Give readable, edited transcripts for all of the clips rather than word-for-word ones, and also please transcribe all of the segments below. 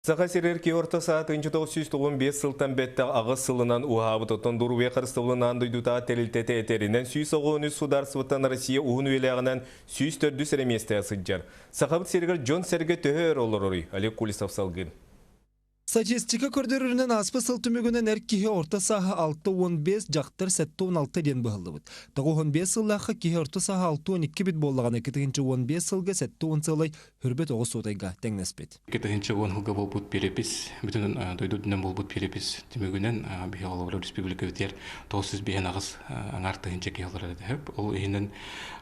Саға серер ки орта саат 1915 сылтан бетті ағыз сылынан уғабытотын дұрве қырыстылынан дүйдута тәрілтеті етерінен сүйс оғыны сударсывыттан Россия уғын өлеғінен сүйс төрді сәреместі асыджар. Сақабыт сергер Джон Серге төхер олар орой, Олег Кулисов салғын. Статистика көрдөрүнөн аспы сылтымөгүнөн эркиhe орта саха 6-15 жактыр 7-16 ден быһыллыбыт. Тогу 15 сыллахы киhe орта саха 6-12 бит боллаган 2-15 сылга 7-10 сылай хүрбет огус сотайга теңнеспет. 2-10 сылга болбут перепис, бүтүн дойдудунан болбут перепис тимөгүнөн биология республика битер 900 бен агыс аңартыгынча киһалар деп. Ол ийинен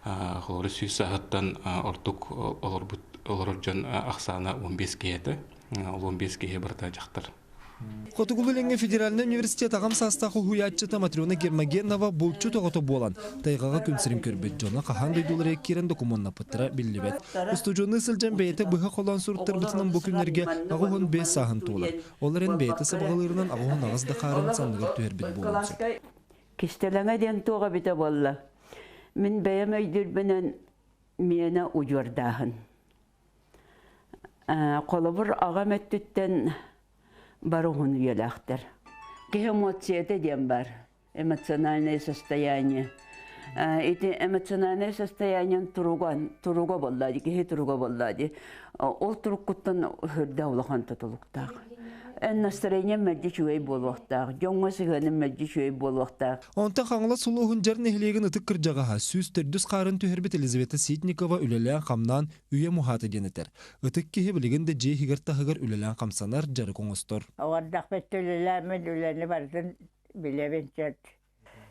холору сүйс сааттан ортук олор жон аксана 15 киһети. 15 кеге барта жақтыр. Котугулуленге федеральный университет ағам састақы хуячыта Матрена Гермогенова бұлчу тоғыты болан. Тайғаға күнсірім көрбет жона қахан дойдулар еккерін документна пыттыра білдібет. Устужоны сылжан бәйті бұға қолан сұрттар бұтынан бұл күнерге ағуын бәй сағын туылар. Оларын бәйті сабағаларынан ағуын ағызды қарын сандығыр түйербет болуынсы. Кестелеңе ден тоға біті болла. Мен бәйім өйдірбінен мені ұжордағын. Қолыбыр ағам өттіттен баруғын үйеліқтір. Ке эмоцияты дем бар, эмоциональное состояние. Эти эмоциональное состояние тұруға болады, кеге тұруға болады. Ол тұруқ құттан хүрді олыған тұтылықтақ. Настроение мәлді чуай болуқтақ, жоңға сығаным мәлді чуай болуқтақ. Онтан қаңла сұлуғын жар нехлеген ұтық кіржағаға сүз түрдіс қарын түйірбет Елизавета Ситникова үлелен қамнан үйе мұхаты денетер. Ұтық кеге білігінде жей хигартағығыр үлелен қамсанар жары қоңыстор. Оғардақ бетті үлеләмін үлелі бардың білебен жат.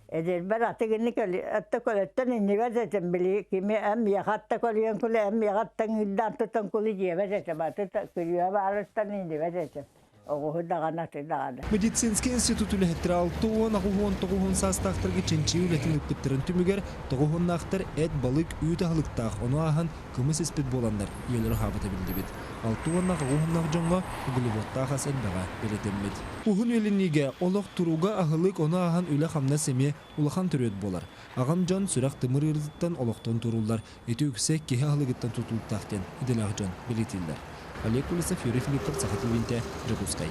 Эдер бар атыгынны атта колеттен иннега зәтен били кими әм яхатта колыган күле әм яхаттан илдан тутан күле жебе зәтен баты күле барыстан иннега зәтен. Медицинский институт үләһеттер 6-10 састақтырғы ченчи үләтін үпкіттірін түмігер тоғуғын нақтыр әт балык үйті алықтақ, оны ағын күміс еспет боландар, елері хабыты білді бет. 6-10 нақ жоңға үгіліботтақ асан баға белетеммет. Уғын өлінеге олық тұруға ағылық оны ағын үлі қамна семе ұлақан түрет болар. Ағам жон сүрақ тымыр ұрдықтан олықтан тұрулар, еті үксе кеге ағылығыттан тұтылықтақтен, еділ ақ жон белетілдер. Олег Кулисов, Юрий Филиппов, Саха ТВ, Жакускай.